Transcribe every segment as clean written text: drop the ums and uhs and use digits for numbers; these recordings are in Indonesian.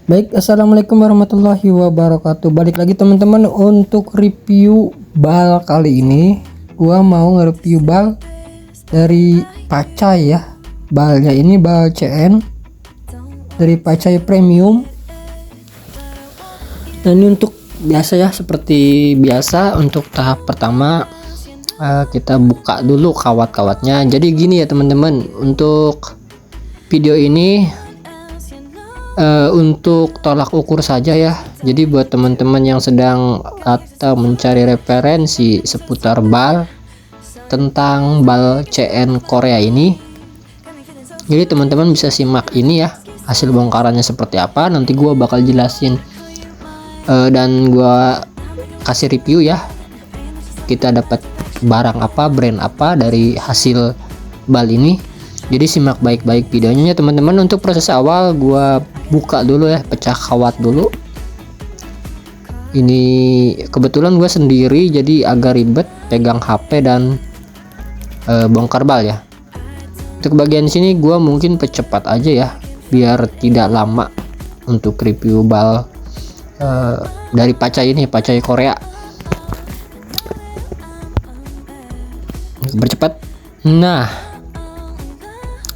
Baik, assalamualaikum warahmatullahi wabarakatuh. Balik lagi teman-teman untuk review bal kali ini. Gua mau nge-review bal dari Pacai ya. Balnya ini bal CN dari Pacai Premium. Nah ini untuk biasa ya, seperti biasa untuk tahap pertama kita buka dulu kawat-kawatnya. Jadi gini ya teman-teman, untuk video ini untuk tolak ukur saja ya. Jadi buat teman-teman yang sedang atau mencari referensi seputar bal tentang bal CN Korea ini, jadi teman-teman bisa simak ini ya, hasil bongkarannya seperti apa. Nanti gua bakal jelasin dan gua kasih review ya, kita dapat barang apa, brand apa dari hasil bal ini. Jadi simak baik-baik videonya teman-teman. Untuk proses awal gua buka dulu ya, pecah kawat dulu. Ini kebetulan gua sendiri jadi agak ribet pegang HP dan bongkar bal ya. Untuk bagian sini gua mungkin percepat aja ya, biar tidak lama untuk review bal dari Pacai ini, Pacai Korea. Bercepat. Nah,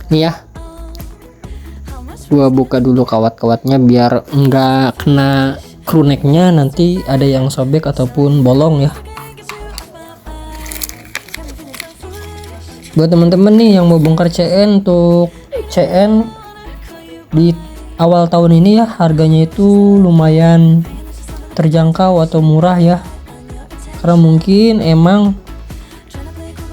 nih ya, gua buka dulu kawat-kawatnya biar enggak kena crewnecknya, nanti ada yang sobek ataupun bolong ya. Buat teman-teman nih yang mau bongkar CN, untuk CN di awal tahun ini ya, harganya itu lumayan terjangkau atau murah ya, karena mungkin emang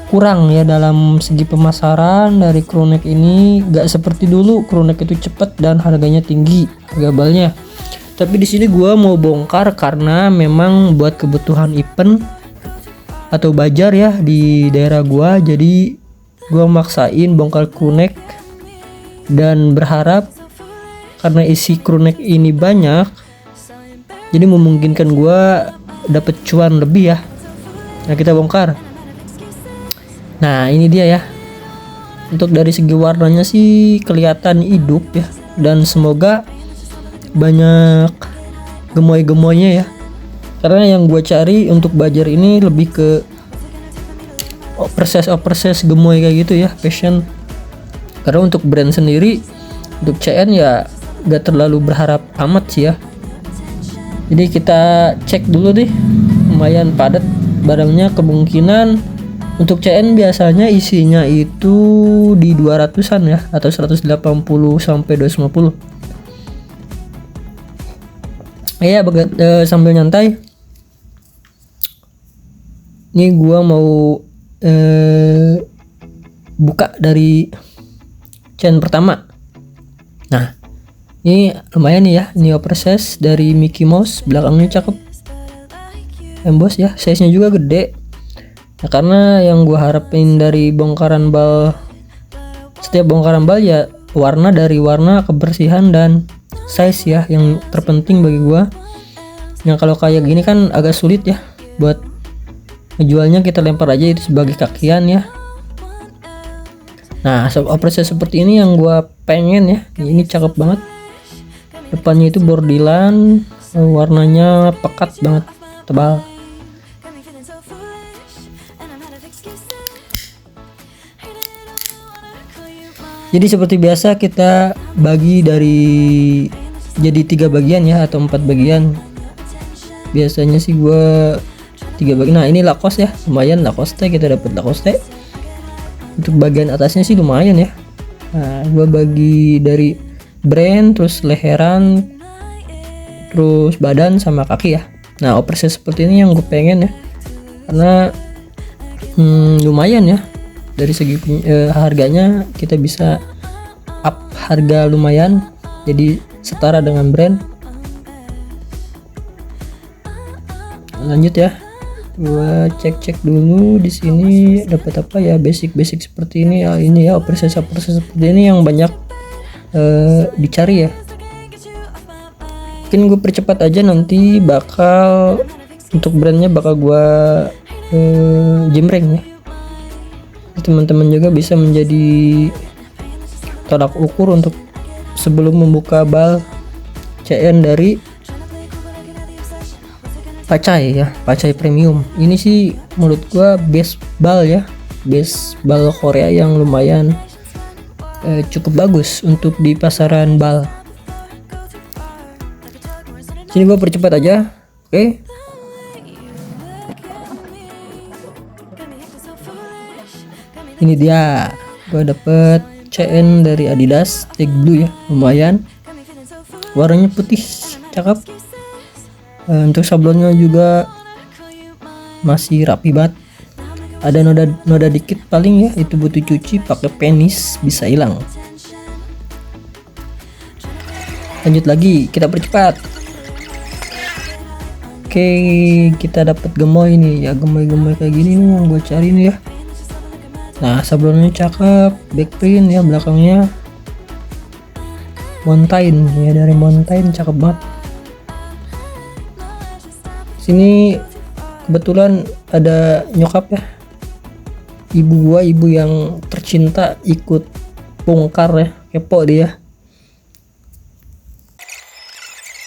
kurang ya dalam segi pemasaran dari crewneck ini. Gak seperti dulu crewneck itu cepet dan harganya tinggi harga balnya. Tapi di sini gua mau bongkar karena memang buat kebutuhan event atau bajar ya di daerah gua. Jadi gua maksain bongkar crewneck dan berharap karena isi crewneck ini banyak, jadi memungkinkan gua dapet cuan lebih ya. Nah kita bongkar. Nah ini dia ya, untuk dari segi warnanya sih kelihatan hidup ya, dan semoga banyak gemoy-gemoynya ya, karena yang gue cari untuk bajar ini lebih ke oversize gemoy kayak gitu ya, fashion. Karena untuk brand sendiri, untuk CN ya gak terlalu berharap amat sih ya. Jadi kita cek dulu deh, lumayan padat barangnya. Kemungkinan untuk CN biasanya isinya itu di 200-an ya, atau 180 sampai 250. Ya sambil nyantai. Ini gua mau buka dari CN pertama. Nah, ini lumayan nih ya, ini oversize dari Mickey Mouse, belakangnya cakep. Emboss ya, size-nya juga gede. Nah, karena yang gue harapin dari bongkaran bal, setiap bongkaran bal ya warna, dari warna, kebersihan, dan size ya yang terpenting bagi gue. Yang kalau kayak gini kan agak sulit ya buat ngejualnya, kita lempar aja itu sebagai kakian ya. Nah operasi seperti ini yang gue pengen ya. Ini cakep banget, depannya itu bordilan, warnanya pekat banget, tebal. Jadi seperti biasa kita bagi jadi 3 bagian ya, atau 4 bagian. Biasanya sih gue 3 bagian. Nah ini Lacoste ya, lumayan Lacoste, kita dapat Lacoste. Untuk bagian atasnya sih lumayan ya. Nah gue bagi dari brand, terus leheran, terus badan sama kaki ya. Nah oversize seperti ini yang gue pengen ya, karena lumayan ya. Dari segi harganya kita bisa up harga lumayan, jadi setara dengan brand. Lanjut ya, gua cek dulu di sini dapat apa ya, basic seperti ini ya. Ini ya oversize seperti ini yang banyak dicari ya. Mungkin gue percepat aja, nanti bakal untuk brandnya bakal gua jembreng ya. Teman-teman juga bisa menjadi tolak ukur untuk sebelum membuka bal CN dari Pacai ya, Pacai Premium. Ini sih menurut gua best ball ya, best ball Korea yang lumayan cukup bagus untuk di pasaran bal. Sini gua percepat aja. Oke. Ini dia, gua dapet CN dari Adidas Tag Blue ya, lumayan. Warnanya putih, cakep. Untuk sablonnya juga masih rapi banget. Ada noda dikit paling ya, itu butuh cuci pakai penis bisa hilang. Lanjut lagi, kita percepat. Oke, kita dapat gemoy nih ya, gemoy kayak gini nih yang gue cari nih ya. Nah, sablonnya cakep, backprint ya, belakangnya Mountain ya, dari Mountain, cakep banget. Sini kebetulan ada nyokap ya, ibu yang tercinta ikut bongkar ya, kepo dia.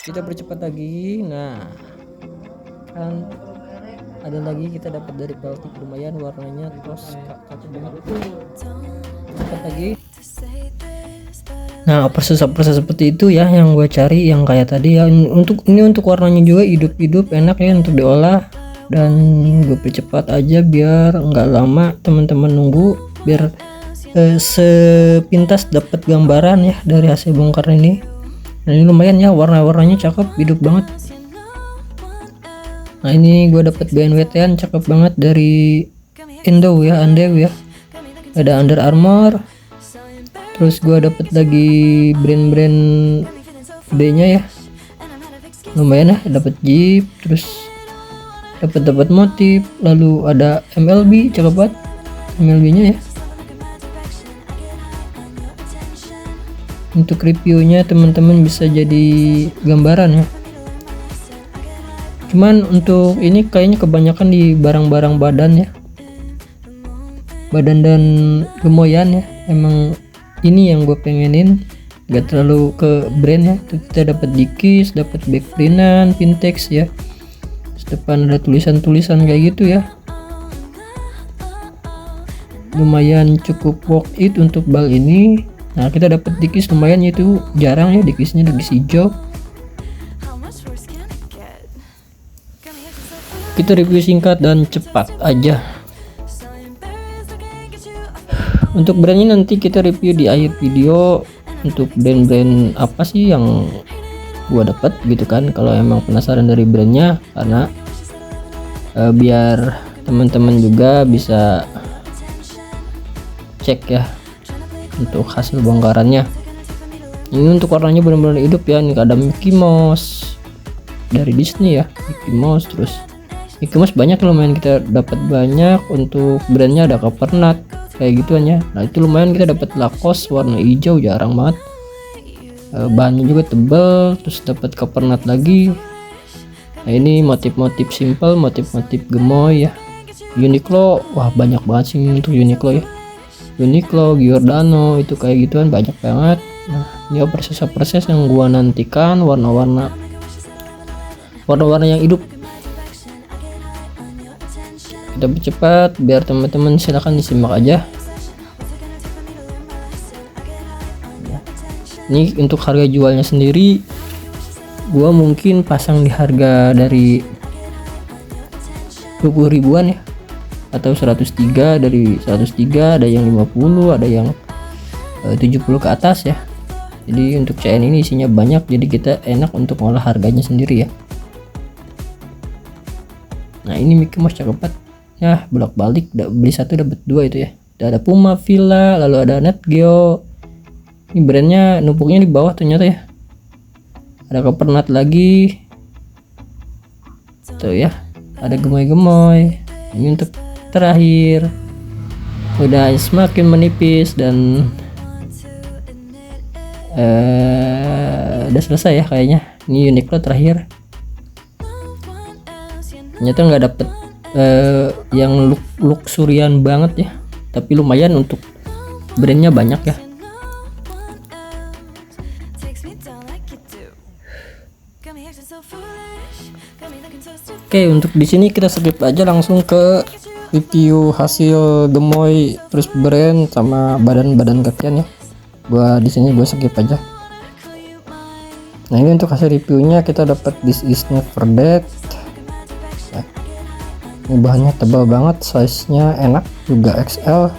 Kita percepat lagi. Nah, kan ada lagi kita dapat dari Baltic, lumayan warnanya tos, cakep banget. Cepat lagi. Nah, proses seperti itu ya yang gue cari, yang kayak tadi ya. Untuk warnanya juga hidup enak ya untuk diolah, dan gue percepat aja biar nggak lama teman-teman nunggu, biar sepintas dapat gambaran ya dari hasil bongkar ini. Nah, ini lumayan ya, warnanya cakep, hidup banget. Nah, ini gue dapat BNWT cakep banget dari Andew ya. Ada Under Armour. Terus gue dapet lagi brand-brand gedenya ya, lumayan ya, dapat Jeep, terus dapat motif, lalu ada MLB, cakep banget MLB-nya ya. Untuk reviewnya teman-teman bisa jadi gambaran ya. Cuman untuk ini kayaknya kebanyakan di barang-barang badan ya, badan dan gemoyan ya. Emang ini yang gue pengenin, gak terlalu ke brand ya. Kita dapat dikis, dapat backprintan, pintex ya. Terus depan ada tulisan kayak gitu ya. Lumayan cukup worth it untuk bal ini. Nah, kita dapat dikis lumayan, itu jarang ya dikisnya, dikis hijau. Kita review singkat dan cepat aja. Untuk brandnya nanti kita review di akhir video, untuk brand-brand apa sih yang gua dapat gitu kan, kalau emang penasaran dari brandnya, karena biar teman-teman juga bisa cek ya untuk hasil bongkarannya. Ini untuk warnanya benar-benar hidup ya. Ini ada Mickey Mouse dari Disney ya, Mickey Mouse. Terus Mickey Mouse banyak, lumayan kita dapat banyak. Untuk brandnya ada Covenant kayak gituan ya. Nah, itu lumayan kita dapat Lacoste warna hijau, jarang banget. Bahannya juga tebal. Terus dapat Covenant lagi. Nah, ini motif-motif simple, motif-motif gemoy ya. Uniqlo, wah banyak banget sih untuk Uniqlo ya. Uniqlo, Giordano, itu kayak gituan banyak banget. Nah, ini proses yang gua nantikan, warna-warna yang hidup. Kita percepat biar teman-teman silahkan disimak aja. Ini untuk harga jualnya sendiri, gua mungkin pasang di harga dari 20 ribuan ya, atau 103, dari 103, ada yang 50, ada yang 70 ke atas ya. Jadi untuk CN ini isinya banyak, jadi kita enak untuk ngolah harganya sendiri ya. Nah, ini Mickey Mouse cakep banget ya, bolak-balik beli satu dapat dua itu ya. Ada Puma, Villa, lalu ada Net Geo. Ini brandnya numpuknya di bawah ternyata ya. Ada Covenant lagi tuh ya, ada gemoy-gemoy. Ini untuk terakhir, udah semakin menipis dan udah selesai ya kayaknya. Ini Uniqlo terakhir. Ternyata nggak dapet yang luxurian banget ya, tapi lumayan untuk brandnya banyak ya. Oke, untuk di sini kita skip aja langsung ke review hasil gemoy terus brand sama badan-badan kakian ya. Gua di sini gue skip aja. Nah, ini untuk hasil reviewnya kita dapat This Is Never Dead. Ya. Ini bahannya tebal banget, size-nya enak juga XL.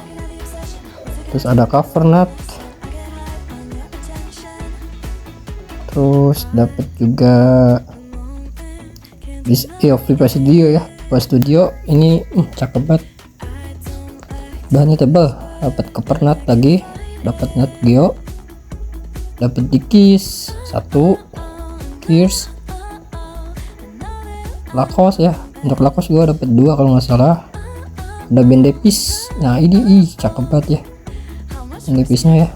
Terus ada cover nut. Terus dapat juga Vipa Studio ya. Vipa Studio ini cakep banget. Bahannya tebal, dapat cover nut lagi, dapat nut geo, dapat dikis 1, gears, Lacoste ya. Untuk Lacoste gua dapat 2 kalau nggak salah. Ada band depis. Nah, ini cakep banget ya. Ini depisnya ya.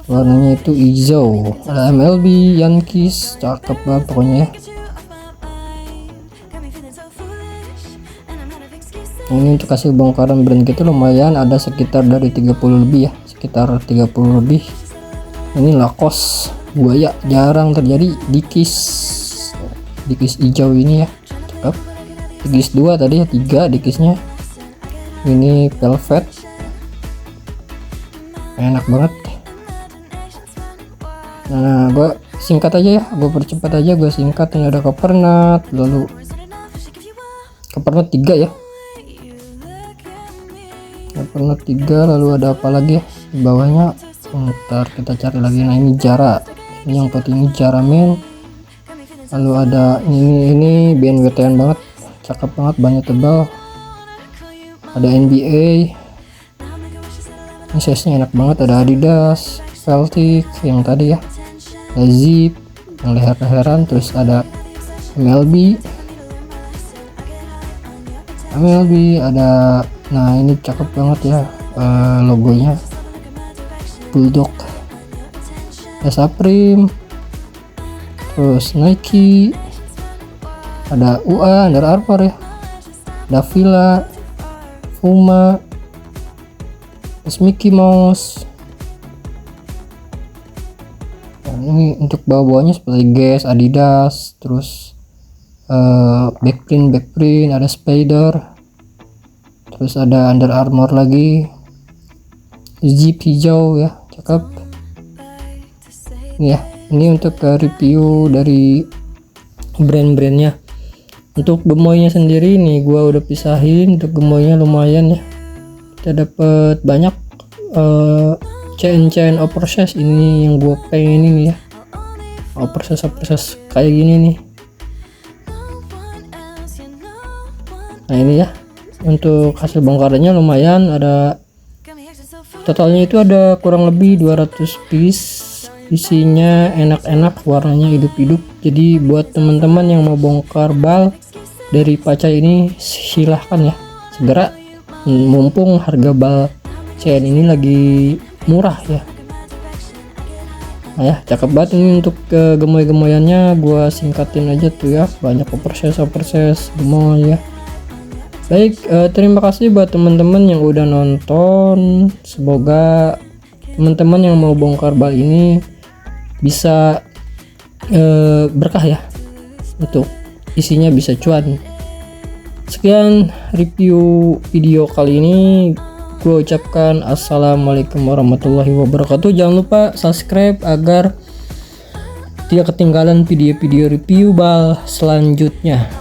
Warnanya itu hijau. Ada MLB, Yankees, cakep banget pokoknya ya. Nah, ini untuk hasil bongkaran brand gitu lumayan, ada sekitar dari 30 lebih ya, sekitar 30 lebih. Ini Lacoste buaya, jarang terjadi. Dikis hijau ini ya, cakep. Dikis 2 tadi ya, 3 dikisnya. Ini velvet, enak banget. Nah, gue singkat aja ya, gue percepat aja, gue singkat. Ini ada cover nut, lalu cover nut 3 ya, cover nut 3, lalu ada apa lagi ya di bawahnya, ntar kita cari lagi. Nah, ini Jara, ini yang putih ini Jara men. Lalu ada ini band WTN banget, cakep banget, banyak tebal. Ada NBA, ini size nya enak banget. Ada Adidas, Celtic yang tadi ya, ada Zip yang leher-leheran. Terus ada MLB ada. Nah, ini cakep banget ya, logonya Bulldog. Ada Supreme, terus Nike, ada UA, Under Armour ya, ada Fila, Puma, terus Mickey Mouse. Nah, ini untuk bawah-bawahnya seperti Guess, Adidas, terus backprint ada Spider, terus ada Under Armour lagi, Zip hijau ya, cakep. Ini ya, ini untuk review dari brand-brandnya. Untuk gemoynya sendiri nih gua udah pisahin. Untuk gemoynya lumayan ya, kita dapat banyak chain oversize. Ini yang gua pengen ini ya, oversize kayak gini nih. Nah, ini ya, untuk hasil bongkarannya lumayan. Ada totalnya itu ada kurang lebih 200 piece. Isinya enak-enak, warnanya hidup-hidup. Jadi buat teman-teman yang mau bongkar bal dari Paca ini, silahkan ya, segera, mumpung harga bal CN ini lagi murah ya. Nah ya, cakep banget ini. Untuk gemoy-gemoyannya gua singkatin aja tuh ya, banyak oversize gemoy ya. Baik, terima kasih buat teman-teman yang udah nonton. Semoga teman-teman yang mau bongkar bal ini bisa berkah ya, untuk isinya bisa cuan. Sekian review video kali ini, gue ucapkan assalamualaikum warahmatullahi wabarakatuh. Jangan lupa subscribe agar tidak ketinggalan video-video review bal selanjutnya.